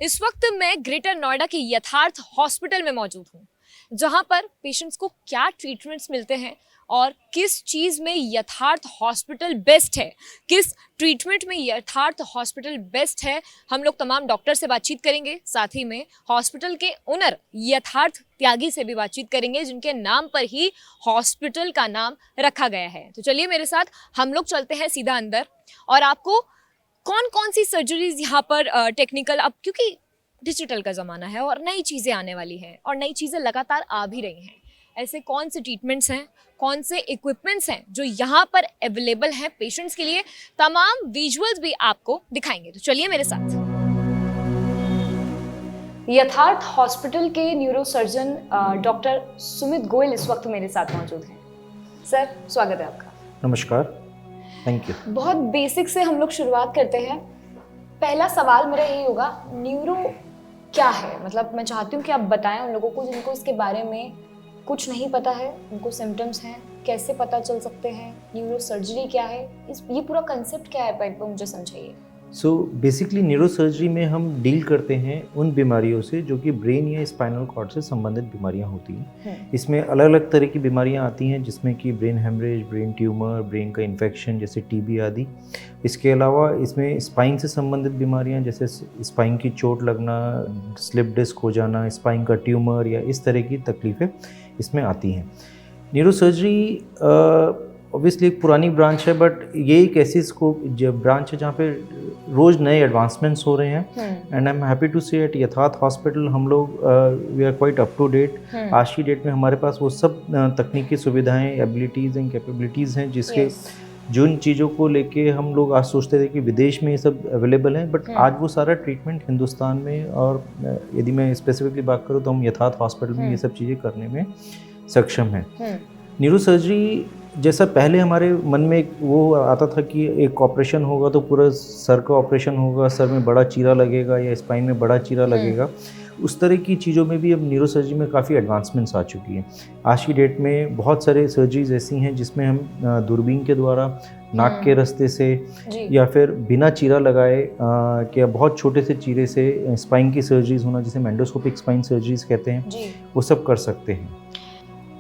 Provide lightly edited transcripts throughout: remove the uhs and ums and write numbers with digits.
इस वक्त मैं ग्रेटर नोएडा के यथार्थ हॉस्पिटल में मौजूद हूँ, जहाँ पर पेशेंट्स को क्या ट्रीटमेंट्स मिलते हैं और किस चीज़ में यथार्थ हॉस्पिटल बेस्ट है, किस ट्रीटमेंट में यथार्थ हॉस्पिटल बेस्ट है। हम लोग तमाम डॉक्टर से बातचीत करेंगे, साथ ही में हॉस्पिटल के ओनर यथार्थ त्यागी से भी बातचीत करेंगे, जिनके नाम पर ही हॉस्पिटल का नाम रखा गया है। तो चलिए मेरे साथ हम लोग चलते हैं सीधा अंदर और आपको कौन कौन सी सर्जरीज यहाँ पर टेक्निकल, अब क्योंकि डिजिटल का ज़माना है और नई चीज़ें आने वाली हैं और नई चीज़ें लगातार आ भी रही हैं, ऐसे कौन से ट्रीटमेंट्स हैं, कौन से इक्विपमेंट्स हैं जो यहाँ पर अवेलेबल हैं पेशेंट्स के लिए, तमाम विजुअल्स भी आपको दिखाएंगे। तो चलिए मेरे साथ। यथार्थ हॉस्पिटल के न्यूरोसर्जन डॉक्टर सुमित गोयल इस वक्त मेरे साथ मौजूद हैं। सर, स्वागत है आपका। नमस्कार, थैंक यू। बहुत बेसिक से हम लोग शुरुआत करते हैं। पहला सवाल मेरा यही होगा, न्यूरो क्या है? मतलब मैं चाहती हूँ कि आप बताएं उन लोगों को जिनको इसके बारे में कुछ नहीं पता है, उनको सिम्टम्स हैं, कैसे पता चल सकते हैं, न्यूरो सर्जरी क्या है, ये पूरा कंसेप्ट क्या है, पहले मुझे समझाइए। सो बेसिकली न्यूरो सर्जरी में हम डील करते हैं उन बीमारियों से जो कि ब्रेन या स्पाइनल कॉर्ड से संबंधित बीमारियां होती हैं। इसमें अलग अलग तरह की बीमारियां आती हैं, जिसमें कि brain haemorrhage, brain tumour, brain का इन्फेक्शन जैसे टीबी आदि। इसके अलावा इसमें स्पाइन से संबंधित बीमारियां जैसे स्पाइन की चोट लगना, स्लिप डिस्क हो जाना, स्पाइन का ट्यूमर या इस तरह की तकलीफ़ें इसमें आती हैं। न्यूरो सर्जरी ऑब्वियसली एक पुरानी ब्रांच है, बट ये एक ऐसी स्कोप ब्रांच है जहाँ पे रोज़ नए एडवांसमेंट्स हो रहे हैं। And I am happy to say at Yatharth hospital हम लोग we are quite up to date. आज की डेट में हमारे पास वो सब तकनीकी सुविधाएं, एबिलिटीज़ एंड कैपेबिलिटीज़ हैं जिसके जिन चीज़ों को लेके हम लोग आज सोचते थे कि विदेश में ये सब अवेलेबल हैं, बट आज वो सारा ट्रीटमेंट हिंदुस्तान में, और यदि मैं स्पेसिफिकली बात करूँ तो हम यथार्थ हॉस्पिटल में ये सब चीज़ें करने में सक्षम हैं। न्यूरो सर्जरी जैसा पहले हमारे मन में वो आता था कि एक ऑपरेशन होगा तो पूरा सर का ऑपरेशन होगा, सर में बड़ा चीरा लगेगा या स्पाइन में बड़ा चीरा लगेगा, उस तरह की चीज़ों में भी अब न्यूरो सर्जरी में काफ़ी एडवांसमेंट्स आ चुकी हैं। आज की डेट में बहुत सारे सर्जरीज ऐसी हैं जिसमें हम दूरबीन के द्वारा, नाक के रास्ते से या फिर बिना चीरा लगाए क्या बहुत छोटे से चीरे से स्पाइन की सर्जरीज होना, जिसे एंडोस्कोपिक स्पाइन सर्जरीज कहते हैं, वो सब कर सकते हैं।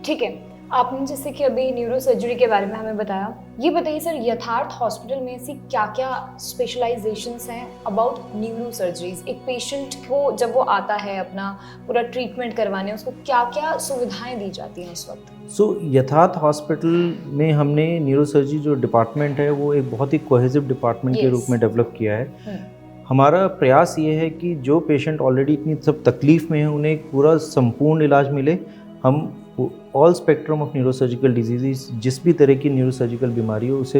ठीक है, आपने जैसे कि अभी न्यूरो सर्जरी के बारे में हमें बताया, ये बताइए सर, यथार्थ हॉस्पिटल में ऐसी क्या क्या स्पेशलाइजेशंस हैं अबाउट न्यूरो सर्जरीज? एक पेशेंट को जब वो आता है अपना पूरा ट्रीटमेंट करवाने, उसको क्या क्या सुविधाएं दी जाती हैं उस वक्त? सो यथार्थ हॉस्पिटल में हमने न्यूरो सर्जरी जो डिपार्टमेंट है वो एक बहुत ही कोहेसिव डिपार्टमेंट के रूप में डेवलप किया है। हमारा प्रयास ये है कि जो पेशेंट ऑलरेडी इतनी सब तकलीफ़ में है उन्हें एक पूरा संपूर्ण इलाज मिले। हम all spectrum of neurosurgical disease, जिस भी तरह की न्यूरोसर्जिकल बीमारी हो उसे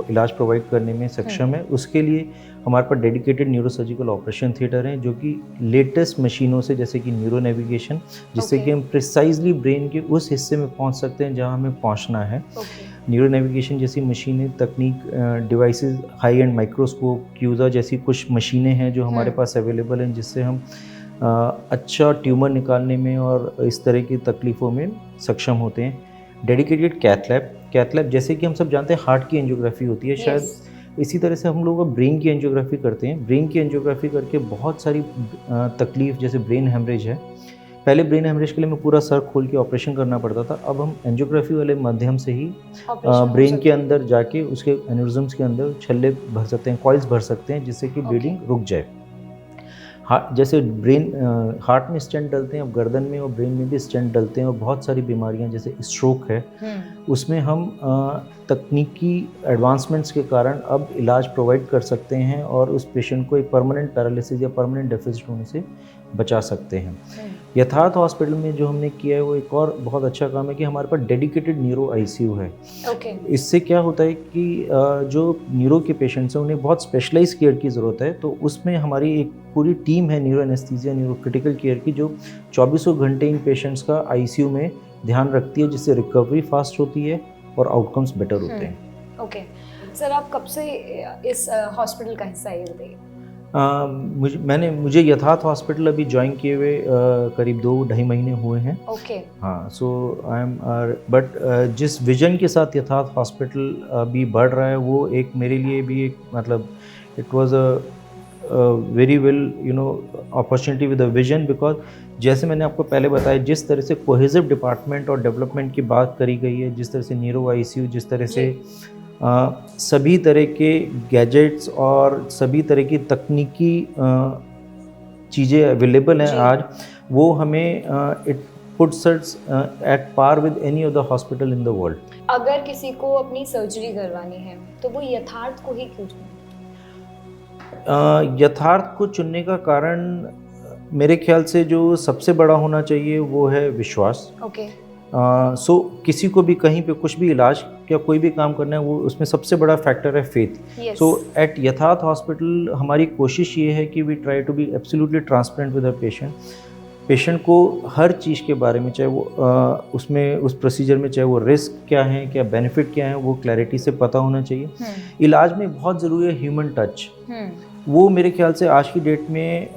इलाज प्रोवाइड करने में सक्षम है। उसके लिए हमारे पास डेडिकेटेड न्यूरोसर्जिकल ऑपरेशन थिएटर हैं जो कि लेटेस्ट मशीनों से, जैसे कि न्यूरो नेविगेशन, जिससे कि हम प्रिसाइजली ब्रेन के उस हिस्से में पहुंच सकते हैं जहां हमें पहुंचना है। न्यूरो नेविगेशन जैसी मशीनें, तकनीक, डिवाइसेस, हाई एंड माइक्रोस्कोप, क्यूजा जैसी कुछ मशीनें हैं जो हमारे पास अवेलेबल हैं, जिससे हम अच्छा ट्यूमर निकालने में और इस तरह की तकलीफ़ों में सक्षम होते हैं। डेडिकेटेड कैथ लैब जैसे कि हम सब जानते हैं हार्ट की एंजियोग्राफी होती है, शायद इसी तरह से हम लोग ब्रेन की एंजियोग्राफी करते हैं। ब्रेन की एंजियोग्राफी करके बहुत सारी तकलीफ़, जैसे ब्रेन हेमरेज है, पहले ब्रेन हेमरेज के लिए मैं पूरा सर खोल के ऑपरेशन करना पड़ता था, अब हम एंजियोग्राफी वाले माध्यम से ही ब्रेन के अंदर जाके उसके एन्यूरिज्म्स के अंदर छल्ले भर सकते हैं, कॉइल्स भर सकते हैं, जिससे कि ब्लीडिंग रुक जाए। जैसे ब्रेन हार्ट में स्टेंट डलते हैं, अब गर्दन में और ब्रेन में भी स्टेंट डलते हैं, और बहुत सारी बीमारियां जैसे स्ट्रोक है, उसमें हम तकनीकी एडवांसमेंट्स के कारण अब इलाज प्रोवाइड कर सकते हैं और उस पेशेंट को एक परमानेंट पैरालिसिस या परमानेंट डेफिसिट होने से बचा सकते हैं। यथार्थ हॉस्पिटल में जो हमने किया है वो एक और बहुत अच्छा काम है कि हमारे पास डेडिकेटेड न्यूरो आईसीयू है। इससे क्या होता है कि जो न्यूरो के पेशेंट्स हैं उन्हें बहुत स्पेशलाइज केयर की ज़रूरत है, तो उसमें हमारी एक पूरी टीम है neuro anaesthesia, neuro critical care की, जो 24 घंटे इन पेशेंट्स का आईसीयू में ध्यान रखती है, जिससे रिकवरी फास्ट होती है और आउटकम्स बेटर होते हैं। ओके सर, आप कब से इस हॉस्पिटल का हिस्सा है, बताइए। मुझे यथार्थ हॉस्पिटल अभी ज्वाइन किए हुए करीब 2-2.5 महीने हुए हैं। हाँ, सो आई एम बट जिस विजन के साथ यथार्थ हॉस्पिटल अभी बढ़ रहा है वो एक मेरे लिए भी एक मतलब it was very well opportunity with a vision, because जैसे मैंने आपको पहले बताया, जिस तरह से कोहेसिव डिपार्टमेंट और डेवलपमेंट की बात करी गई है, जिस तरह से न्यूरो आईसीयू, जिस तरह से सभी तरह के गैजेट्स और सभी तरह की तकनीकी चीज़ें अवेलेबल हैं आज, वो हमें it puts us at par with any of the hospital in the world. अगर किसी को अपनी सर्जरी करवानी है तो वो यथार्थ को ही क्यों चुने? यथार्थ को चुनने का कारण मेरे ख्याल से जो सबसे बड़ा होना चाहिए वो है विश्वास। ओके। सो किसी को भी कहीं पे कुछ भी इलाज या कोई भी काम करना है, वो उसमें सबसे बड़ा फैक्टर है faith. So at Yatharth hospital हमारी कोशिश ये है कि we try to be absolutely transparent with the patient को हर चीज़ के बारे में, चाहे वो उसमें उस प्रोसीजर में चाहे वो रिस्क क्या है, क्या बेनिफिट क्या है, वो क्लैरिटी से पता होना चाहिए। इलाज में बहुत ज़रूरी है ह्यूमन टच। वो मेरे ख्याल से आज की डेट में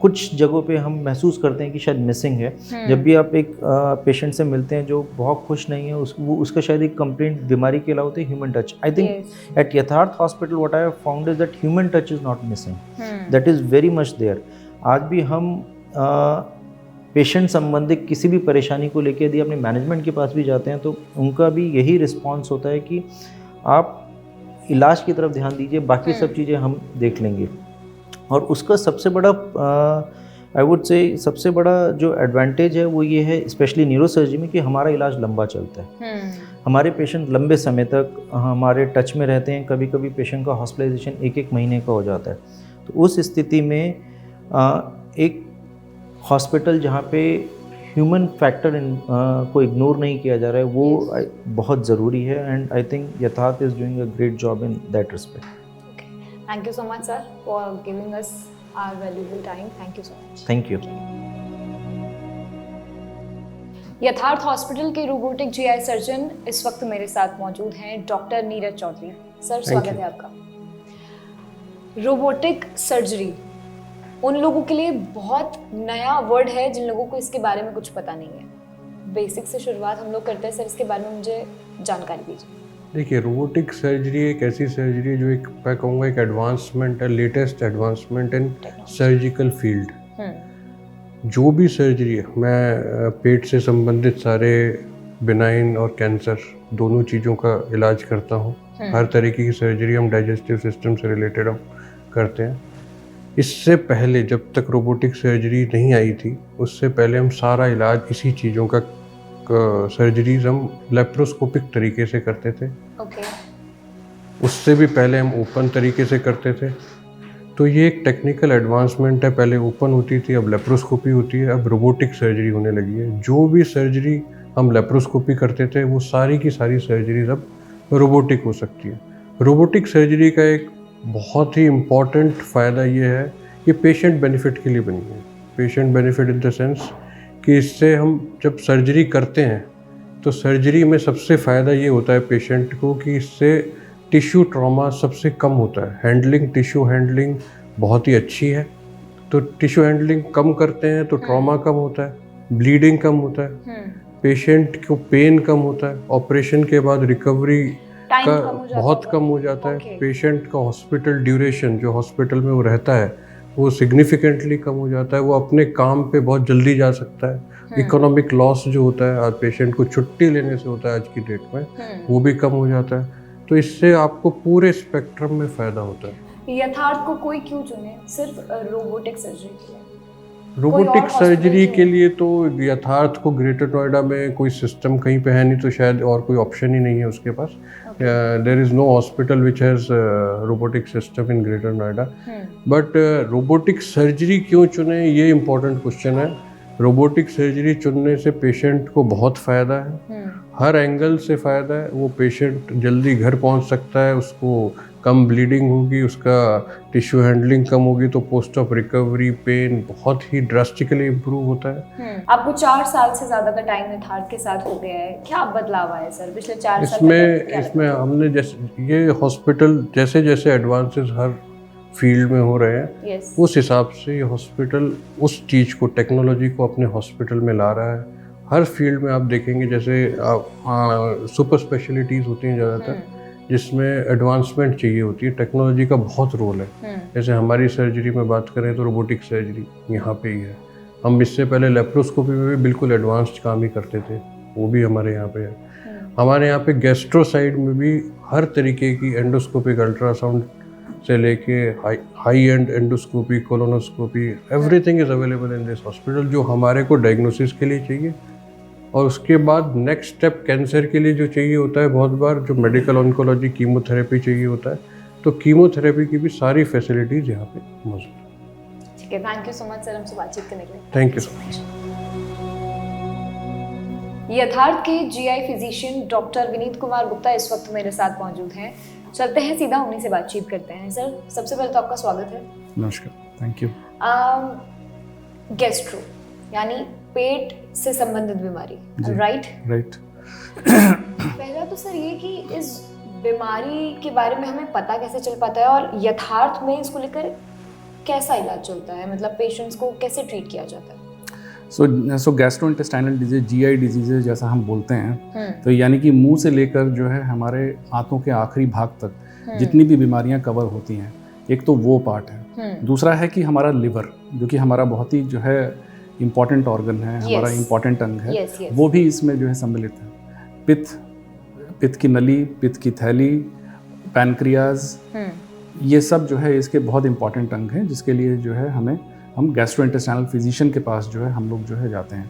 कुछ जगहों पे हम महसूस करते हैं कि शायद मिसिंग है। जब भी आप एक पेशेंट से मिलते हैं जो बहुत खुश नहीं है, उसका शायद एक कंप्लेंट बीमारी के अलावा होती है human touch. I think at Yatharth hospital what I have found is that human touch is not missing, that is very much there. आज भी हम पेशेंट संबंधित किसी भी परेशानी को लेकर यदि अपने मैनेजमेंट के पास भी जाते हैं तो उनका भी यही रिस्पॉन्स होता है कि आप इलाज की तरफ ध्यान दीजिए, बाकी सब चीज़ें हम देख लेंगे। और उसका सबसे बड़ा आई वुड से सबसे बड़ा जो एडवांटेज है वो ये है, स्पेशली न्यूरोसर्जरी में, कि हमारा इलाज लंबा चलता है। हमारे पेशेंट लंबे समय तक हमारे टच में रहते हैं। कभी कभी पेशेंट का हॉस्पिटलाइजेशन 1-1 महीने का हो जाता है। तो उस स्थिति में एक हॉस्पिटल जहाँ पे ह्यूमन फैक्टर को इग्नोर नहीं किया जा रहा है, वो बहुत ज़रूरी है। एंड आई थिंक यथार्थ is doing a great job in that respect. Thank you so much, sir, for giving us our valuable time. Thank you so much. Thank you. यथार्थ हॉस्पिटल के रोबोटिक जीआई सर्जन इस वक्त मेरे साथ मौजूद हैं doctor Neeraj Chaudhary. Sir, स्वागत है आपका। रोबोटिक सर्जरी उन लोगों के लिए बहुत नया वर्ड है जिन लोगों को इसके बारे में कुछ पता नहीं है। बेसिक से शुरुआत हम लोग करते हैं। सर, इसके बारे में मुझे जानकारी दीजिए। देखिए, रोबोटिक सर्जरी एक ऐसी सर्जरी है जो एक, मैं कहूँगा, एक एडवांसमेंट है, latest advancement in surgical field. जो भी सर्जरी है, मैं पेट से संबंधित सारे बिनाइन और कैंसर दोनों चीज़ों का इलाज करता हूँ। हर तरीके की सर्जरी हम डाइजेस्टिव सिस्टम से रिलेटेड हम करते हैं। इससे पहले जब तक रोबोटिक सर्जरी नहीं आई थी, उससे पहले हम सारा इलाज इसी चीज़ों का सर्जरीज हम लेप्रोस्कोपिक तरीके से करते थे। उससे भी पहले हम ओपन तरीके से करते थे। तो ये एक टेक्निकल एडवांसमेंट है। पहले ओपन होती थी, अब लेप्रोस्कोपी होती है, अब रोबोटिक सर्जरी होने लगी है। जो भी सर्जरी हम लेप्रोस्कोपी करते थे, वो सारी की सारी सर्जरीज अब रोबोटिक हो सकती है। रोबोटिक सर्जरी का एक बहुत ही इम्पॉर्टेंट फ़ायदा ये है कि पेशेंट बेनिफिट के लिए बनी है। Patient benefit in the sense कि इससे हम जब सर्जरी करते हैं तो सर्जरी में सबसे फ़ायदा ये होता है पेशेंट को कि इससे टिश्यू ट्रॉमा सबसे कम होता है। हैंडलिंग, टिश्यू हैंडलिंग बहुत ही अच्छी है। तो टिश्यू हैंडलिंग कम करते हैं तो ट्रॉमा कम होता है, ब्लीडिंग कम होता है, पेशेंट को पेन कम होता है, ऑपरेशन के बाद रिकवरी का बहुत कम हो जाता है। पेशेंट का हॉस्पिटल ड्यूरेशन, जो हॉस्पिटल में वो रहता है, वो सिग्निफिकेंटली कम हो जाता है। वो अपने काम पे बहुत जल्दी जा सकता है। इकोनॉमिक लॉस जो होता है आज पेशेंट को छुट्टी लेने से होता है आज की डेट में, वो भी कम हो जाता है। तो इससे आपको पूरे स्पेक्ट्रम में फ़ायदा होता है। यथार्थ को कोई क्यों चुने सिर्फ रोबोटिक सर्जरी के लिए? रोबोटिक सर्जरी के लिए तो यथार्थ को ग्रेटर नोएडा में कोई सिस्टम कहीं पे है नहीं, तो शायद और कोई ऑप्शन ही नहीं है उसके पास। There is no hospital which has robotic system in greater Noida. But robotic surgery क्यों चुने, ये इम्पोर्टेंट क्वेश्चन है। रोबोटिक सर्जरी चुनने से पेशेंट को बहुत फ़ायदा है, हर एंगल से फ़ायदा है। वो पेशेंट जल्दी घर पहुंच सकता है, उसको कम ब्लीडिंग होगी, उसका टिश्यू हैंडलिंग कम होगी, तो पोस्ट ऑफ रिकवरी पेन बहुत ही ड्रास्टिकली इम्प्रूव होता है। आपको 4 साल से ज़्यादा का टाइम यथार्थ के साथ हो गया है, क्या बदलाव आया सर पिछले 4 साल? इसमें हमने जैसे ये हॉस्पिटल जैसे जैसे एडवांसेस हर फील्ड में हो रहे हैं, उस हिसाब से ये हॉस्पिटल उस चीज़ को, टेक्नोलॉजी को अपने हॉस्पिटल में ला रहा है। हर फील्ड में आप देखेंगे, जैसे सुपर स्पेशलिटीज़ होती हैं ज़्यादातर, जिसमें एडवांसमेंट चाहिए होती है, टेक्नोलॉजी का बहुत रोल है। जैसे हमारी सर्जरी में बात करें तो रोबोटिक सर्जरी यहाँ पे ही है। हम इससे पहले लेप्रोस्कोपी में भी बिल्कुल एडवांस्ड काम ही करते थे, वो भी हमारे यहाँ पे है। हमारे यहाँ पे गैस्ट्रो साइड में भी हर तरीके की एंडोस्कोपिक अल्ट्रासाउंड से लेके high and endoscopy, colonoscopy, everything is available in this hospital, जो हमारे को डायग्नोसिस के लिए चाहिए। और उसके बाद नेक्स्ट स्टेप कैंसर के लिए जो चाहिए होता है, बहुत बार जो मेडिकल ऑन्कोलॉजी कीमोथेरेपी चाहिए होता है, तो कीमोथेरेपी की भी सारी फैसिलिटीज़ यहाँ पे मौजूद है। ठीक है, thank you so much sir हमसे बातचीत करने के लिए। Thank you so much. यथार्थ के GI physician doctor Vineet Kumar Gupta इस वक्त मेरे साथ मौजूद हैं। चलते हैं सीधा उन्हीं से बातचीत करते हैं। सर, सबसे पहले तो आपका स्वागत है। नमस्कार, थैंक यू। गैस्ट्रो यानी पेट से संबंधित बीमारी, राइट? राइट। पहला तो सर ये कि इस बीमारी के बारे में हमें पता कैसे चल पाता है और यथार्थ में इसको लेकर कैसा इलाज चलता है, मतलब पेशेंट्स को कैसे ट्रीट किया जाता है? सो गैस्ट्रोइंटेस्टाइनल डिजीज, जीआई डिजीजेज जैसा हम बोलते हैं, तो यानी कि मुंह से लेकर जो है हमारे आंतों के आखिरी भाग तक जितनी भी बीमारियां कवर होती हैं, एक तो वो पार्ट है। दूसरा है कि हमारा लिवर, जो कि हमारा बहुत ही जो है इम्पॉर्टेंट ऑर्गन है, हमारा इम्पॉर्टेंट अंग है, वो भी इसमें जो है सम्मिलित है। पित्त की नली, पित्त की थैली, पैनक्रियाज, ये सब जो है इसके बहुत इंपॉर्टेंट अंग हैं, जिसके लिए जो है हम गैस्ट्रोइंटेस्टाइनल फिजिशियन के पास जो है हम लोग जो है जाते हैं।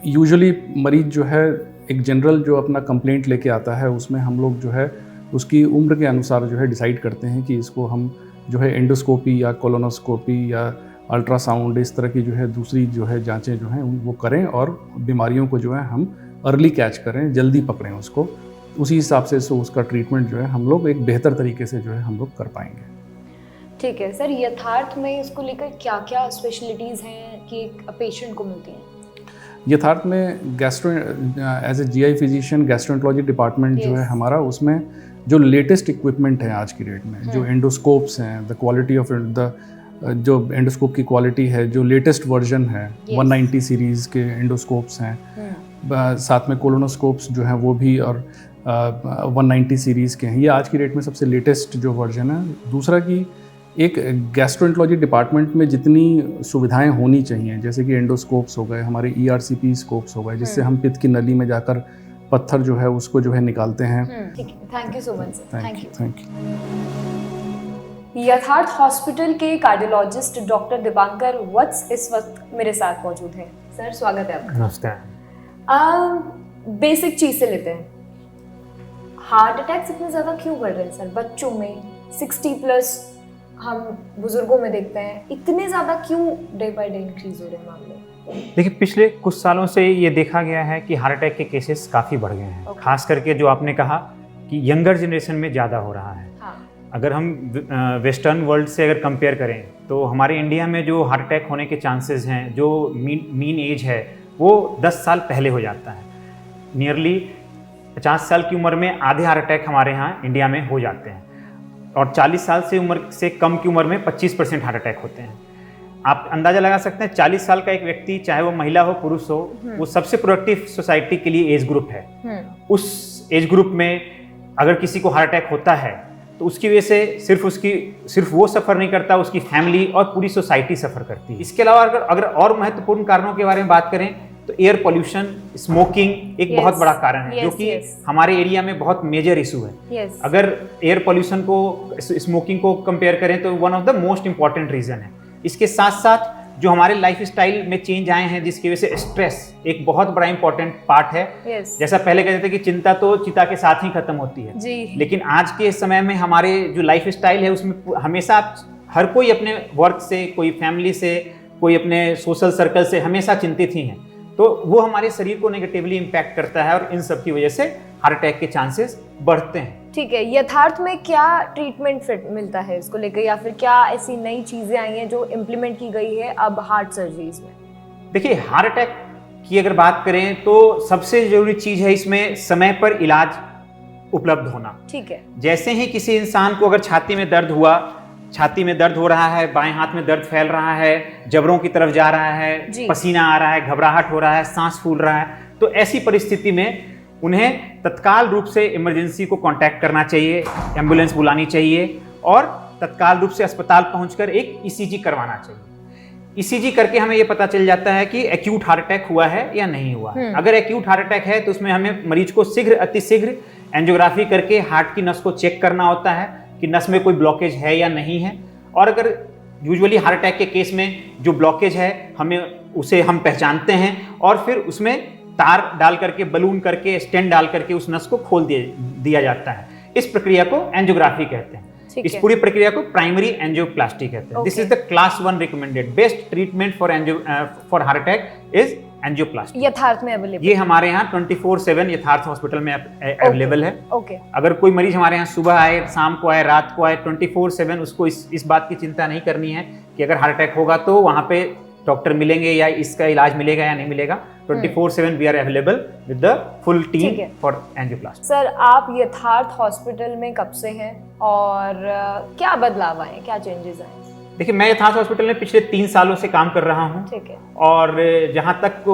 यूजुअली मरीज जो है एक जनरल जो अपना कंप्लेंट लेके आता है, उसमें हम लोग जो है उसकी उम्र के अनुसार जो है डिसाइड करते हैं कि इसको हम जो है एंडोस्कोपी या कोलोनोस्कोपी या अल्ट्रासाउंड, इस तरह की जो है दूसरी जो है जांचें जो हैं वो करें और बीमारियों को जो है हम अर्ली कैच करें, जल्दी पकड़ें उसको। उसी हिसाब से उसका ट्रीटमेंट जो है हम लोग एक बेहतर तरीके से जो है हम लोग कर पाएंगे। ठीक है सर, यथार्थ में इसको लेकर क्या क्या स्पेशलिटीज़ हैं कि एक पेशेंट को मिलती हैं? यथार्थ में gastro as a GI physician gastroenterology department जो है हमारा, उसमें जो लेटेस्ट इक्विपमेंट है आज की डेट में, जो एंडोस्कोप्स हैं, द क्वालिटी ऑफ द जो एंडोस्कोप की क्वालिटी है, जो लेटेस्ट वर्जन है, 190 सीरीज़ के एंडोस्कोप्स हैं, साथ में कोलोनोस्कोप्स जो हैं वो भी और 190 सीरीज़ के हैं। ये आज की डेट में सबसे लेटेस्ट जो वर्जन है। दूसरा कि एक गैस्ट्रोएंटरोलॉजी डिपार्टमेंट में जितनी सुविधाएं होनी चाहिए, जैसे कि एंडोस्कोप्स हो गए, हमारे ERCP स्कोप्स हो गए, जिससे हम पित्त की नली में जाकर पत्थर जो है उसको जो है निकालते हैं। ठीक है, thank you so much sir. Thank you. यथार्थ हॉस्पिटल के कार्डियोलॉजिस्ट डॉक्टर दीपांकर वत्स इस वक्त मेरे साथ मौजूद हैं। सर, स्वागत है आपका। नमस्कार। बेसिक चीज़ से लेते हैं, हार्ट अटैक्स इतने ज़्यादा क्यों बढ़ रहे हैं सर बच्चों में? 60+ हम बुजुर्गों में देखते हैं, इतने ज़्यादा क्यों डे बाय डे इंक्रीज हो रहे हैं मामले? देखिए, पिछले कुछ सालों से ये देखा गया है कि हार्ट अटैक के केसेस काफ़ी बढ़ गए हैं। खास करके जो आपने कहा कि यंगर जनरेशन में ज़्यादा हो रहा है। अगर हम वेस्टर्न वर्ल्ड से अगर कंपेयर करें तो हमारे इंडिया में जो हार्ट अटैक होने के चांसेस हैं, जो मीन एज है वो 10 साल पहले हो जाता है। नियरली 50 साल की उम्र में आधे हार्ट अटैक हमारे यहाँ इंडिया में हो जाते हैं और 40 साल से उम्र से कम की उम्र में 25% हार्ट अटैक होते हैं। आप अंदाज़ा लगा सकते हैं, 40 साल का एक व्यक्ति, चाहे वो महिला हो पुरुष हो, वो सबसे प्रोडक्टिव सोसाइटी के लिए एज ग्रुप है। उस एज ग्रुप में अगर किसी को हार्ट अटैक होता है तो उसकी वजह से सिर्फ वो सफ़र नहीं करता, उसकी फैमिली और पूरी सोसाइटी सफ़र करती है। इसके अलावा अगर और महत्वपूर्ण कारणों के बारे में बात करें तो एयर पोल्यूशन, स्मोकिंग एक बहुत बड़ा कारण है, जो कि हमारे एरिया में बहुत मेजर इशू है। अगर एयर पोल्यूशन को स्मोकिंग को कंपेयर करें तो one of the most important reason है। इसके साथ साथ जो हमारे लाइफ स्टाइल में चेंज आए हैं, जिसकी वजह से स्ट्रेस एक बहुत बड़ा इंपॉर्टेंट पार्ट है। जैसा पहले कहते थे कि चिंता तो चिता के साथ ही खत्म होती है जी। लेकिन आज के समय में हमारे जो लाइफ स्टाइल है उसमें हमेशा हर कोई अपने वर्क से, कोई फैमिली से, कोई अपने सोशल सर्कल से हमेशा चिंतित ही हैं, तो वो हमारे शरीर को नेगेटिवली इम्पैक्ट करता है और इन सब की वजह से हार्ट अटैक के चांसेस बढ़ते हैं। ठीक है, यथार्थ में क्या ट्रीटमेंट फिट मिलता है इसको लेकर, या फिर क्या ऐसी नई चीज़ें आई हैं जो इम्प्लीमेंट की गई है अब हार्ट सर्जरीज में? देखिए, हार्ट अटैक की अगर बात करें तो सबसे जरूरी चीज़ है इसमें समय पर इलाज उपलब्ध होना। ठीक है, जैसे ही किसी इंसान को अगर छाती में दर्द हुआ, छाती में दर्द हो रहा है, बाएं हाथ में दर्द फैल रहा है, जबड़ों की तरफ जा रहा है, पसीना आ रहा है, घबराहट हो रहा है, सांस फूल रहा है, तो ऐसी परिस्थिति में उन्हें तत्काल रूप से इमरजेंसी को कांटेक्ट करना चाहिए, एम्बुलेंस बुलानी चाहिए और तत्काल रूप से अस्पताल पहुंचकर एक ईसीजी करवाना चाहिए। ईसीजी करके हमें ये पता चल जाता है कि एक्यूट हार्ट अटैक हुआ है या नहीं हुआ है। अगर एक्यूट हार्ट अटैक है तो उसमें हमें मरीज को अतिशीघ्र एंजियोग्राफी करके हार्ट की नस को चेक करना होता है कि नस में कोई ब्लॉकेज है या नहीं है। और अगर यूजुअली हार्ट अटैक के केस में जो ब्लॉकेज है उसे हम पहचानते हैं और फिर उसमें तार डाल करके, बलून करके, स्टेंट डाल करके उस नस को खोल दिया जाता है। इस प्रक्रिया को एंजियोग्राफी कहते हैं। इस पूरी प्रक्रिया को प्राइमरी एंजियोप्लास्टी कहते हैं। This is the class 1 recommended best treatment for heart attack is angioplasty. यथार्थ में अवेलेबल, ये हमारे यहाँ 24/7 यथार्थ हॉस्पिटल में अवेलेबल है। ओके। अगर कोई मरीज हमारे यहाँ सुबह आए, शाम को आए, रात को आए, 24/7 उसको इस बात की चिंता नहीं करनी है कि अगर हार्ट अटैक होगा तो वहाँ पे डॉक्टर मिलेंगे या इसका इलाज मिलेगा या नहीं मिलेगा। 24/7 we are available with the full team for angioplasty. Sir, आप यथार्थ हॉस्पिटल में कब से हैं और क्या बदलाव आए, क्या चेंजेस आए? देखिए, मैं यथार्थ हॉस्पिटल में पिछले 3 सालों से काम कर रहा हूँ। ठीक है। और जहाँ तक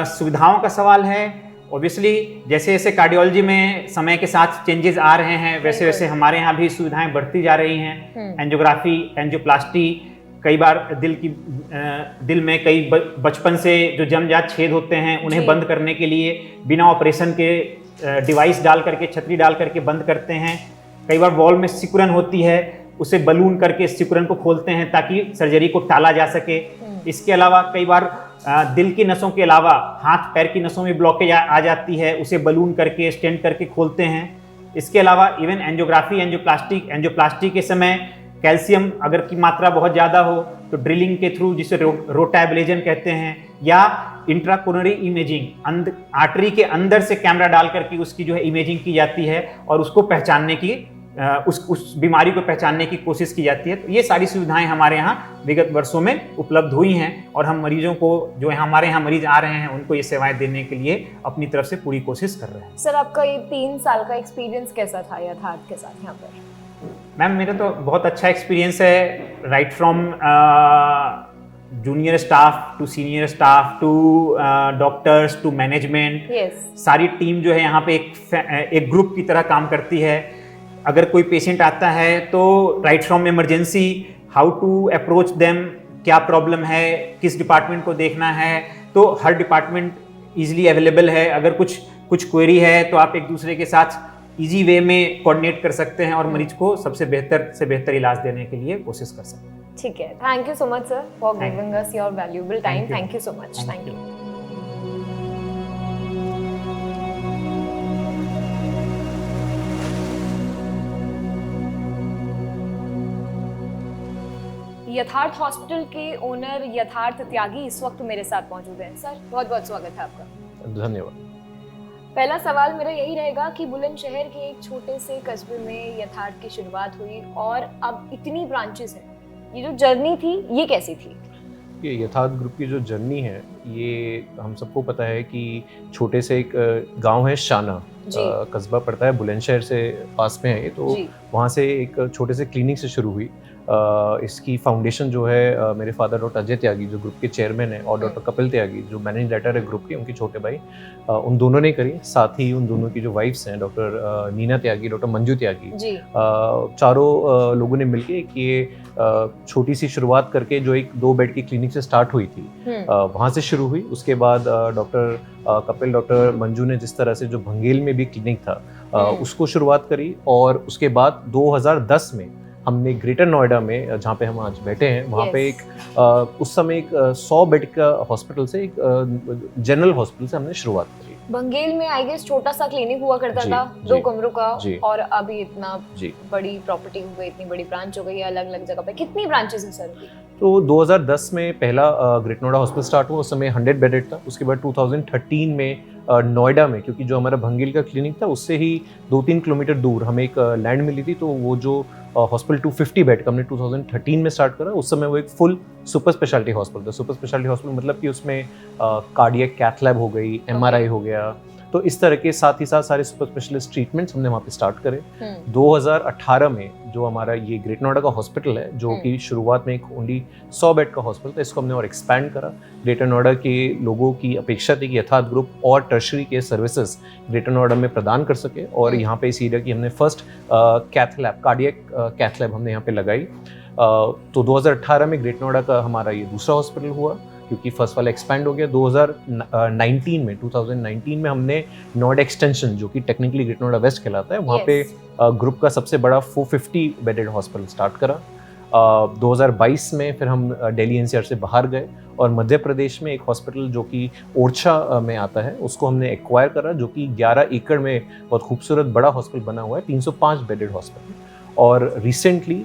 सुविधाओं का सवाल है, ऑब्वियसली जैसे जैसे कार्डियोलॉजी में समय के साथ चेंजेस आ रहे हैं वैसे वैसे हमारे यहाँ भी सुविधाएं बढ़ती जा रही हैं। एंजियोग्राफी, एंजियोप्लास्टी, कई बार दिल में कई बचपन से जो जन्मजात छेद होते हैं उन्हें बंद करने के लिए बिना ऑपरेशन के डिवाइस डाल करके, छतरी डाल करके बंद करते हैं। कई बार वॉल में सिकुड़न होती है, उसे बलून करके सिकुड़न को खोलते हैं ताकि सर्जरी को टाला जा सके। इसके अलावा कई बार दिल की नसों के अलावा हाथ पैर की नसों में ब्लॉकेज आ जाती है, उसे बलून करके, स्टेंट करके खोलते हैं। इसके अलावा इवन एंजियोग्राफी, एंजियोप्लास्टी के समय कैल्शियम अगर की मात्रा बहुत ज़्यादा हो तो ड्रिलिंग के थ्रू, जिसे रोटाएब्लेजन कहते हैं, या इंट्राकोरोनरी इमेजिंग, आर्टरी के अंदर से कैमरा डाल करके उसकी जो है इमेजिंग की जाती है और उसको पहचानने की उस बीमारी को पहचानने की कोशिश की जाती है। तो ये सारी सुविधाएं हमारे यहाँ विगत वर्षों में उपलब्ध हुई हैं और हम मरीजों को, जो हमारे यहाँ मरीज आ रहे हैं, उनको ये सेवाएं देने के लिए अपनी तरफ से पूरी कोशिश कर रहे हैं। सर, आपका ये 3 साल का एक्सपीरियंस कैसा था यथार्थ के साथ यहाँ पर? मैम, मेरा तो बहुत अच्छा एक्सपीरियंस है, right from junior staff to senior staff to doctors to management. सारी टीम जो है यहाँ पे एक ग्रुप की तरह काम करती है। अगर कोई पेशेंट आता है तो right from emergency, how to approach them, क्या प्रॉब्लम है, किस डिपार्टमेंट को देखना है, तो हर डिपार्टमेंट ईजिली अवेलेबल है। अगर कुछ क्वेरी है तो आप एक दूसरे के साथ इजी वे में कोऑर्डिनेट कर सकते हैं और मरीज को सबसे बेहतर से बेहतर इलाज देने के लिए कोशिश कर सकते हैं। ठीक है, thank you so much sir for giving us your valuable time. Thank you so much. Thank you. यथार्थ हॉस्पिटल के ओनर यथार्थ त्यागी इस वक्त मेरे साथ मौजूद हैं। सर, बहुत बहुत स्वागत है आपका। धन्यवाद। पहला सवाल मेरा यही रहेगा कि बुलंदशहर के एक छोटे से कस्बे में यथार्थ की शुरुआत हुई और अब इतनी ब्रांचेस हैं, ये जो जर्नी थी ये कैसी थी? ये यथार्थ ग्रुप की जो जर्नी है, ये हम सबको पता है कि छोटे से एक गांव है शाना, कस्बा पड़ता है, बुलंदशहर से पास में है ये, तो वहाँ से एक छोटे से क्लिनिक से शुरू हुई। इसकी फाउंडेशन जो है मेरे फादर डॉक्टर अजय त्यागी जो ग्रुप के चेयरमैन हैं और डॉक्टर कपिल त्यागी जो मैनेजिंग डायरेक्टर है ग्रुप के, उनके छोटे भाई, उन दोनों ने करी। साथ ही उन दोनों की जो वाइफ्स हैं डॉक्टर नीना त्यागी, डॉक्टर मंजू त्यागी, चारों लोगों ने मिलके एक ये छोटी सी शुरुआत करके जो एक 2 बेड की क्लिनिक से स्टार्ट हुई थी, वहाँ से शुरू हुई। उसके बाद डॉक्टर कपिल, डॉक्टर मंजू ने जिस तरह से जो भंगेल में भी क्लिनिक था उसको शुरुआत करी और उसके बाद 2010 में हमने ग्रेटर नोएडा में, जहाँ पे हम आज बैठे हैं, वहाँ पे एक उस समय एक 100 बेड का हॉस्पिटल से, एक जनरल हॉस्पिटल से हमने शुरुआत करी। बंगेल में आई गेस छोटा सा क्लिनिक हुआ करता था, 2 कमरों का, और अभी इतना बड़ी प्रॉपर्टी हो गई, इतनी बड़ी ब्रांच हो गई है अलग अलग जगह पे। कितनी ब्रांचेस हैं सर की? तो 2010 में पहला ग्रेटर नोएडा हॉस्पिटल स्टार्ट हुआ, उस समय 100 बेडेड था। उसके बाद 2013 में नोएडा में, क्योंकि जो हमारा भंगेल का क्लिनिक था उससे ही 2-3 किलोमीटर दूर हमें एक लैंड मिली थी, तो वो जो हॉस्पिटल 250 बेड का हमने 2013 में स्टार्ट करा। उस समय वो एक फुल सुपर स्पेशलिटी हॉस्पिटल था। सुपर स्पेशलिटी हॉस्पिटल मतलब कि उसमें कार्डियक कैथ लैब हो गई, MRI हो गया, तो इस तरह के साथ ही साथ सारे सुपर स्पेशलिस्ट ट्रीटमेंट्स हमने वहाँ पे स्टार्ट करे। 2018 में जो हमारा ये ग्रेटर नोएडा का हॉस्पिटल है, जो कि शुरुआत में एक ओनली 100 बेड का हॉस्पिटल था, इसको हमने और एक्सपैंड करा। ग्रेटर नोएडा के लोगों की अपेक्षा थी कि यथार्थ ग्रुप और टर्शरी के सर्विसेज ग्रेटर नोएडा में प्रदान कर सके, और यहाँ पे इस एरिया की हमने first cath lab, cardiac cath lab हमने यहाँ पे लगाई। तो 2018 में ग्रेटर नोएडा का हमारा ये दूसरा हॉस्पिटल हुआ, क्योंकि फर्स्ट वाला एक्सपैंड हो गया। 2019 में हमने नोएडा एक्सटेंशन, जो कि टेक्निकली ग्रेटर नोएडा वेस्ट कहलाता है, वहाँ पे ग्रुप का सबसे बड़ा 450 बेडेड हॉस्पिटल स्टार्ट करा। 2022 में फिर हम दिल्ली एनसीआर से बाहर गए और मध्य प्रदेश में एक हॉस्पिटल जो कि ओरछा में आता है, उसको हमने एक्वायर करा, जो कि 11 एकड़ में बहुत खूबसूरत बड़ा हॉस्पिटल बना हुआ है, 305 बेडेड हॉस्पिटल। और रिसेंटली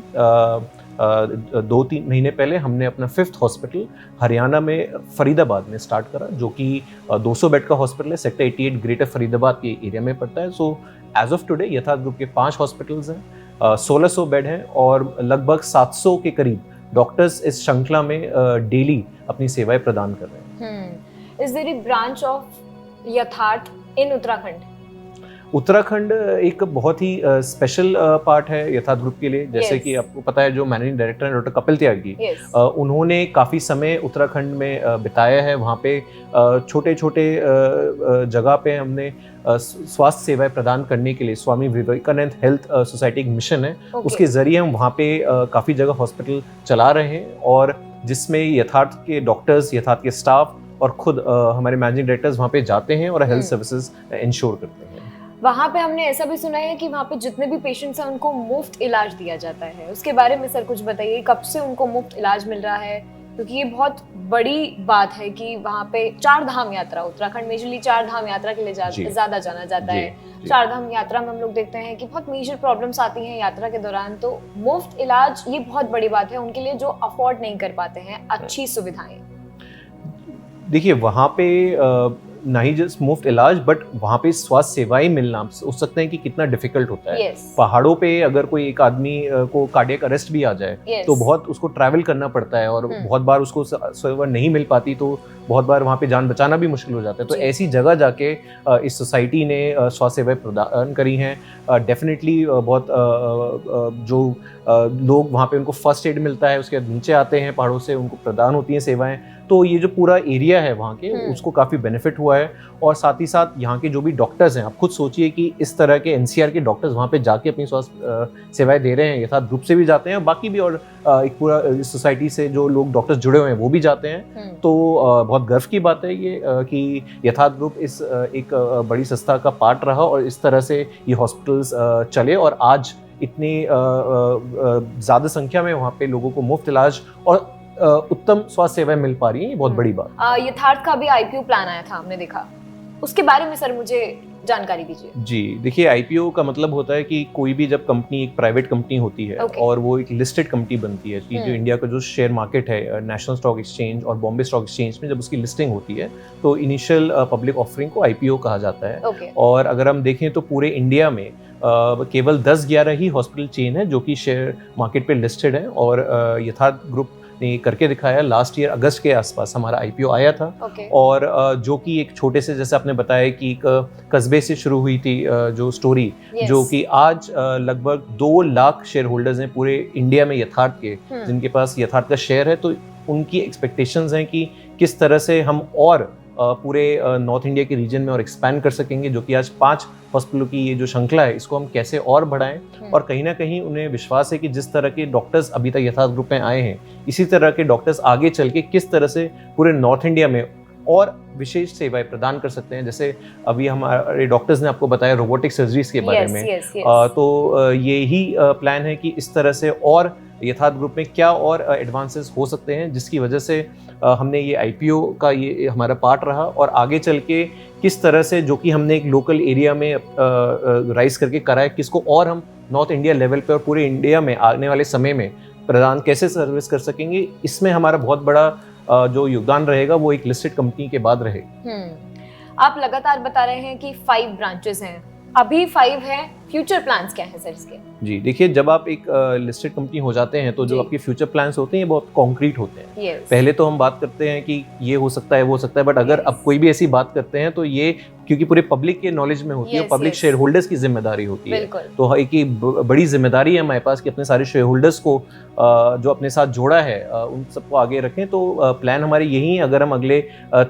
2-3 महीने पहले हमने अपना 5th हॉस्पिटल हरियाणा में फरीदाबाद में स्टार्ट करा, जो कि 200 बेड का हॉस्पिटल है, सेक्टर 88 ग्रेटर फरीदाबाद के एरिया में पड़ता है। सो एज ऑफ टुडे यथार्थ ग्रुप के 5 हॉस्पिटल्स हैं, 1600 बेड हैं, और लगभग 700 के करीब डॉक्टर्स इस श्रृंखला में डेली अपनी सेवाएं प्रदान कर रहे हैं। Is there a branch of Yatharth in Uttarakhand? Uttarakhand एक बहुत ही स्पेशल पार्ट है यथार्थ ग्रुप के लिए। जैसे कि आपको पता है, जो मैनेजिंग डायरेक्टर हैं डॉक्टर कपिल त्यागी, उन्होंने काफ़ी समय उत्तराखंड में बिताया है। वहाँ पे छोटे छोटे जगह पे हमने स्वास्थ्य सेवाएं प्रदान करने के लिए स्वामी विवेकानंद हेल्थ सोसाइटी एक मिशन है, उसके ज़रिए हम वहाँ पे काफ़ी जगह हॉस्पिटल चला रहे हैं, और जिसमें यथार्थ के डॉक्टर्स, यथार्थ के स्टाफ और खुद हमारे मैनेजिंग डायरेक्टर्स वहाँ पे जाते हैं और हेल्थ सर्विसेज इंश्योर करते हैं। वहाँ पे हमने ऐसा भी सुना है कि वहाँ पे जितने भी पेशेंट्स हैं उनको मुफ्त इलाज दिया जाता है, उसके बारे में सर कुछ बताइए, कब से उनको मुफ्त इलाज मिल रहा है? क्योंकि ये बहुत बड़ी बात है कि वहाँ पे 4 धाम यात्रा, उत्तराखंड मेजरली 4 धाम यात्रा के लिए ज़्यादा जाना जाता है। 4 धाम यात्रा में हम लोग देखते हैं कि बहुत मेजर प्रॉब्लम्स आती हैं यात्रा के दौरान, तो मुफ्त इलाज ये बहुत बड़ी बात है उनके लिए जो अफोर्ड नहीं कर पाते हैं अच्छी सुविधाएं। देखिए, वहाँ पे ना ही जस्ट मुफ्त इलाज, बट वहाँ पे स्वास्थ्य सेवाएं मिलना सोच सकते हैं कि कितना डिफिकल्ट होता है। पहाड़ों पे अगर कोई एक आदमी को कार्डियक अरेस्ट भी आ जाए तो बहुत उसको ट्रैवल करना पड़ता है, और बहुत बार उसको सेवा नहीं मिल पाती, तो बहुत बार वहाँ पे जान बचाना भी मुश्किल हो जाता है। तो ऐसी जगह जाके इस सोसाइटी ने स्वास्थ्य सेवाएं प्रदान करी हैं। डेफिनेटली बहुत जो लोग वहाँ पे उनको फर्स्ट एड मिलता है, उसके बाद नीचे आते हैं पहाड़ों से, उनको प्रदान होती हैं सेवाएं। तो ये जो पूरा एरिया है वहाँ के, उसको काफ़ी बेनिफिट हुआ है। और साथ ही साथ यहाँ के जो भी डॉक्टर्स हैं, आप खुद सोचिए कि इस तरह के एनसीआर के डॉक्टर्स वहाँ पे जाके अपनी स्वास्थ्य सेवाएं दे रहे हैं, यथार्थ ग्रुप से भी जाते हैं, बाकी भी और एक पूरा सोसाइटी से जो लोग डॉक्टर्स जुड़े हुए हैं वो भी जाते हैं। तो बहुत गर्व की बात है ये कि यथार्थ ग्रुप इस एक बड़ी संस्था का पार्ट रहा, और इस तरह से ये हॉस्पिटल्स चले, और आज इतनी ज़्यादा संख्या में वहाँ पे लोगों को मुफ्त इलाज और उत्तम स्वास्थ्य सेवाएं मिल पा रही हैं। ये बहुत बड़ी बात। यथार्थ का भी आईपीओ प्लान आया था, हमने देखा, उसके बारे में सर मुझे जानकारी दीजिए। जी, देखिए, आईपीओ का मतलब होता है कि कोई भी जब कंपनी एक प्राइवेट कंपनी होती है और वो एक लिस्टेड कंपनी बनती है, कि जो इंडिया का जो शेयर मार्केट है, नेशनल स्टॉक एक्सचेंज और बॉम्बे स्टॉक एक्सचेंज में जब उसकी लिस्टिंग होती है, तो इनिशियल पब्लिक ऑफरिंग को आईपीओ कहा जाता है। और अगर हम देखें तो पूरे इंडिया में केवल 10-11 ही हॉस्पिटल चेन है जो कि शेयर मार्केट पे लिस्टेड है, और यथार्थ ग्रुप ने करके दिखाया। लास्ट ईयर अगस्त के आसपास हमारा आईपीओ आया था। और जो कि एक छोटे से, जैसे आपने बताया कि एक कस्बे से शुरू हुई थी जो स्टोरी, जो कि आज लगभग 2 लाख शेयर होल्डर्स हैं पूरे इंडिया में यथार्थ के, जिनके पास यथार्थ का शेयर है। तो उनकी एक्सपेक्टेशंस हैं कि किस तरह से हम और पूरे नॉर्थ इंडिया के रीजन में और एक्सपैंड कर सकेंगे, जो कि आज 5 हॉस्पिटलों की ये जो श्रृंखला है, इसको हम कैसे और बढ़ाएं। और कहीं ना कहीं उन्हें विश्वास है कि जिस तरह के डॉक्टर्स अभी तक यथार्थ ग्रुप में आए हैं, इसी तरह के डॉक्टर्स आगे चल के किस तरह से पूरे नॉर्थ इंडिया में और विशेष सेवाएं प्रदान कर सकते हैं। जैसे अभी हमारे डॉक्टर्स ने आपको बताया रोबोटिक सर्जरीज के बारे में, तो यही प्लान है कि इस तरह से और यथार्थ ग्रुप में क्या और एडवांसेस हो सकते हैं, जिसकी वजह से हमने ये आईपीओ का ये हमारा पार्ट रहा। और आगे चल के किस तरह से, जो कि हमने एक लोकल एरिया में राइज करके करा है, किसको और हम नॉर्थ इंडिया लेवल पे और पूरे इंडिया में आने वाले समय में प्रदान कैसे सर्विस कर सकेंगे, इसमें हमारा बहुत बड़ा जो योगदान रहेगा वो एक लिस्टेड कंपनी के बाद रहेगा। आप लगातार बता रहे हैं कि 5 ब्रांचेस हैं, अभी 5 हैं, फ्यूचर प्लान्स क्या हैं सर इसके? जी देखिए, जब आप एक लिस्टेड कंपनी हो जाते हैं तो जो जी। आपके फ्यूचर प्लान्स होते हैं ये बहुत कॉन्क्रीट होते हैं। Yes. पहले तो हम बात करते हैं कि ये हो सकता है वो हो सकता है, बट अगर अब कोई भी ऐसी बात करते हैं तो ये क्योंकि पूरे पब्लिक के नॉलेज में होती है, Yes, public yes. Share holders की जिम्मेदारी होती है। बिल्कुल। तो एक ही बड़ी जिम्मेदारी है हमारे पास कि अपने सारे शेयर होल्डर्स को जो अपने साथ जोड़ा है उन सबको आगे रखें। तो प्लान हमारे यही है, अगर हम अगले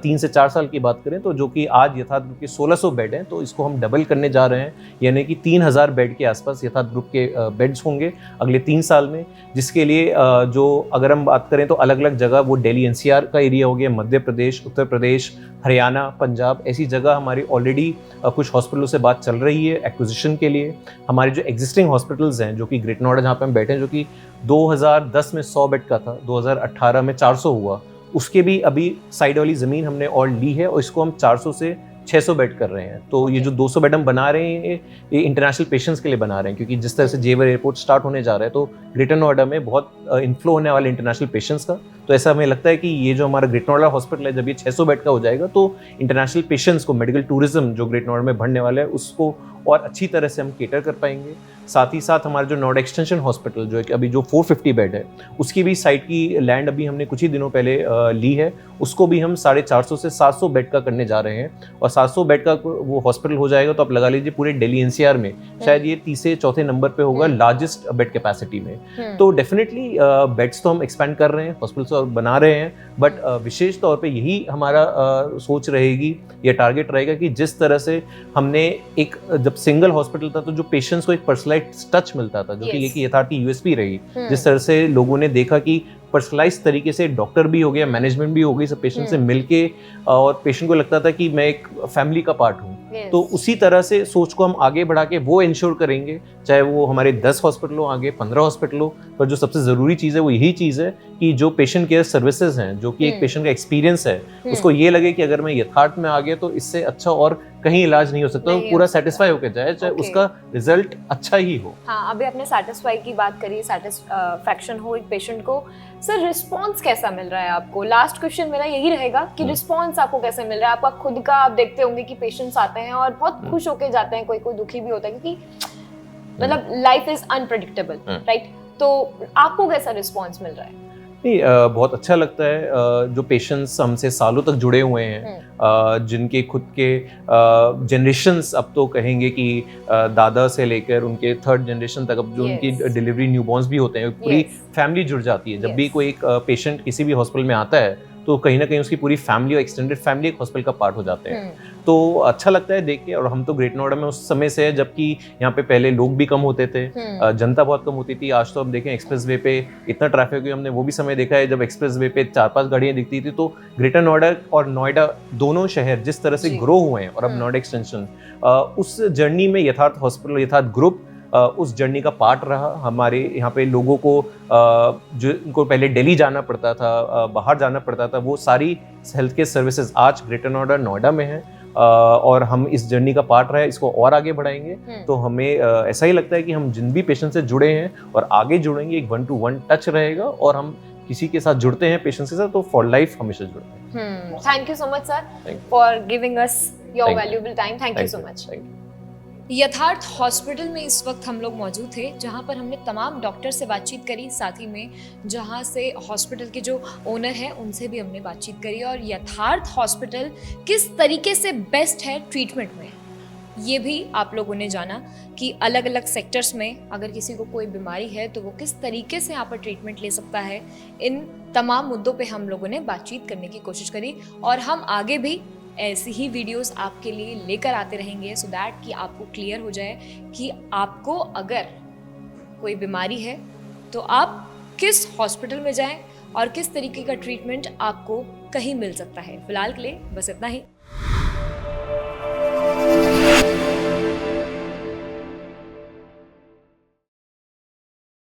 3 से 4 साल की बात करें तो जो कि आज यथार्थ ग्रुप के 1600 बेड हैं, तो इसको हम डबल करने जा रहे हैं, यानी कि 3000 बेड के आसपास यथार्थ ग्रुप के बेड्स होंगे अगले 3 साल में। जिसके लिए जो अगर हम बात करें तो अलग अलग जगह, वो दिल्ली एनसीआर का एरिया हो गया, मध्य प्रदेश, उत्तर प्रदेश, हरियाणा, पंजाब, ऐसी जगह हमारी ऑलरेडी कुछ हॉस्पिटलों से बात चल रही है एक्विजिशन के लिए। हमारे जो एग्जिस्टिंग हॉस्पिटल्स हैं, जो कि ग्रेटर नोएडा जहाँ पे हम बैठे हैं, जो कि 2010 में 100 बेड का था, 2018 में 400 हुआ, उसके भी अभी साइड वाली ज़मीन हमने और ली है और इसको हम 400 से 600 बेड कर रहे हैं। तो ये जो 200 बेड हम बना रहे हैं ये इंटरनेशनल पेशेंट्स के लिए बना रहे हैं, क्योंकि जिस तरह से जेवर एयरपोर्ट स्टार्ट होने जा रहा है तो ग्रेटर नोएडा में बहुत इन्फ्लो होने वाले इंटरनेशनल पेशेंट्स का। तो ऐसा हमें लगता है कि ये जो हमारा ग्रेटर नोएडा हॉस्पिटल है, जब ये 600 बेड का हो जाएगा तो इंटरनेशनल पेशेंट्स को, मेडिकल टूरिज्म जो ग्रेटर नोएडा में बढ़ने वाला है उसको और अच्छी तरह से हम केटर कर पाएंगे। साथ ही साथ हमारा जो नोएडा एक्सटेंशन हॉस्पिटल जो है कि अभी जो 450 बेड है, उसकी भी साइट की लैंड अभी हमने कुछ ही दिनों पहले ली है, उसको भी हम 450 से 700 बेड का करने जा रहे हैं। और 700 बेड का वो हॉस्पिटल हो जाएगा तो आप लगा लीजिए पूरे दिल्ली एनसीआर में शायद ये तीसरे चौथे नंबर पे होगा लार्जेस्ट बेड कैपेसिटी में। तो डेफिनेटली बेड्स तो हम एक्सपैंड कर रहे हैं, हॉस्पिटल्स और बना रहे हैं, बट विशेष तौर पे यही हमारा सोच रहेगी या टारगेट रहेगा कि जिस तरह से हमने एक जब सिंगल हॉस्पिटल था तो जो पेशेंट्स को एक पर्सनलाइज्ड टच मिलता था, जो कि एक यथार्थी यूएसपी रही, जिस तरह से लोगों ने देखा कि पर्सनलाइज तरीके से डॉक्टर भी हो गया, मैनेजमेंट भी हो गई, सब पेशेंट से मिलके, और पेशेंट को लगता था कि मैं एक फैमिली का पार्ट हूँ। तो उसी तरह से सोच को हम आगे बढ़ा के वो इंश्योर करेंगे, चाहे वो हमारे 10 हॉस्पिटल हो आगे, 15 हॉस्पिटल हो, पर जो सबसे ज़रूरी चीज़ है वो यही चीज़ है कि जो पेशेंट केयर सर्विसेज हैं, जो कि एक पेशेंट का एक्सपीरियंस है, उसको ये लगे कि अगर मैं यथार्थ में आ गया तो इससे अच्छा और कहीं इलाज नहीं हो सकता, वो पूरा सेटिस्फाई होकर जाए, चाहे उसका रिजल्ट अच्छा ही हो। हाँ, अभी आपने सेटिस्फाई की बात करी, सेटिस्फैक्शन हो एक पेशेंट को। सर, रिस्पांस कैसा मिल रहा है आपको? लास्ट क्वेश्चन मेरा यही रहेगा कि रिस्पांस आपको कैसे मिल रहा है? आपका खुद का, आप देखते होंगे कि पेशेंट्स आते हैं और बहुत खुश होके जाते हैं, कोई कोई दुखी भी होता है, क्योंकि मतलब लाइफ इज अनप्रेडिक्टेबल, राइट? तो आपको कैसा रिस्पांस मिल रहा है? नहीं, बहुत अच्छा लगता है। जो पेशेंट्स हमसे सालों तक जुड़े हुए हैं, जिनके खुद के जनरेशंस, अब तो कहेंगे कि दादा से लेकर उनके 3rd जनरेशन तक, अब जो उनकी डिलीवरी न्यूबॉर्न्स भी होते हैं, पूरी फैमिली जुड़ जाती है। जब भी कोई एक पेशेंट किसी भी हॉस्पिटल में आता है तो कहीं ना कहीं उसकी पूरी फैमिली और एक्सटेंडेड फैमिली एक हॉस्पिटल का पार्ट हो जाते हैं। तो अच्छा लगता है देख के। और हम तो ग्रेटर नोएडा में उस समय से है जबकि यहाँ पे पहले लोग भी कम होते थे, जनता बहुत कम होती थी। आज तो हम देखें एक्सप्रेस वे पे इतना ट्रैफिक है, हमने वो भी समय देखा है जब एक्सप्रेस वे पे 4-5 गाड़ियाँ दिखती थी। तो ग्रेटर नोएडा और नोएडा दोनों शहर जिस तरह से ग्रो हुए हैं, और अब नोएडा एक्सटेंशन उस जर्नी में यथार्थ हॉस्पिटल, यथार्थ ग्रुप उस जर्नी का पार्ट रहा। हमारे यहाँ पे लोगों को जो उनको पहले दिल्ली जाना पड़ता था, बाहर जाना पड़ता था, वो सारी हेल्थ केयर सर्विसेज आज ग्रेटर नोएडा, नोएडा में है, और हम इस जर्नी का पार्ट रहे, इसको और आगे बढ़ाएंगे। तो हमें ऐसा ही लगता है कि हम जिन भी पेशेंट से जुड़े हैं और आगे जुड़ेंगे, एक 1-to-1 टच रहेगा, और हम किसी के साथ जुड़ते हैं पेशेंट्स के साथ तो फॉर लाइफ हमेशा जुड़ते हैं। Thank you so much sir for giving us your valuable time. Thank you so much. यथार्थ हॉस्पिटल में इस वक्त हम लोग मौजूद थे, जहां पर हमने तमाम डॉक्टर से बातचीत करी, साथ ही में जहां से हॉस्पिटल के जो ओनर हैं उनसे भी हमने बातचीत करी, और यथार्थ हॉस्पिटल किस तरीके से बेस्ट है ट्रीटमेंट में, ये भी आप लोगों ने जाना कि अलग अलग सेक्टर्स में अगर किसी को कोई बीमारी है तो वो किस तरीके से यहाँ पर ट्रीटमेंट ले सकता है। इन तमाम मुद्दों पे हम लोगों ने बातचीत करने की कोशिश करी, और हम आगे भी ऐसी ही वीडियोस आपके लिए लेकर आते रहेंगे, सो दैट कि आपको क्लियर हो जाए कि आपको अगर कोई बीमारी है तो आप किस हॉस्पिटल में जाएं और किस तरीके का ट्रीटमेंट आपको कहीं मिल सकता है। फिलहाल के लिए बस इतना ही।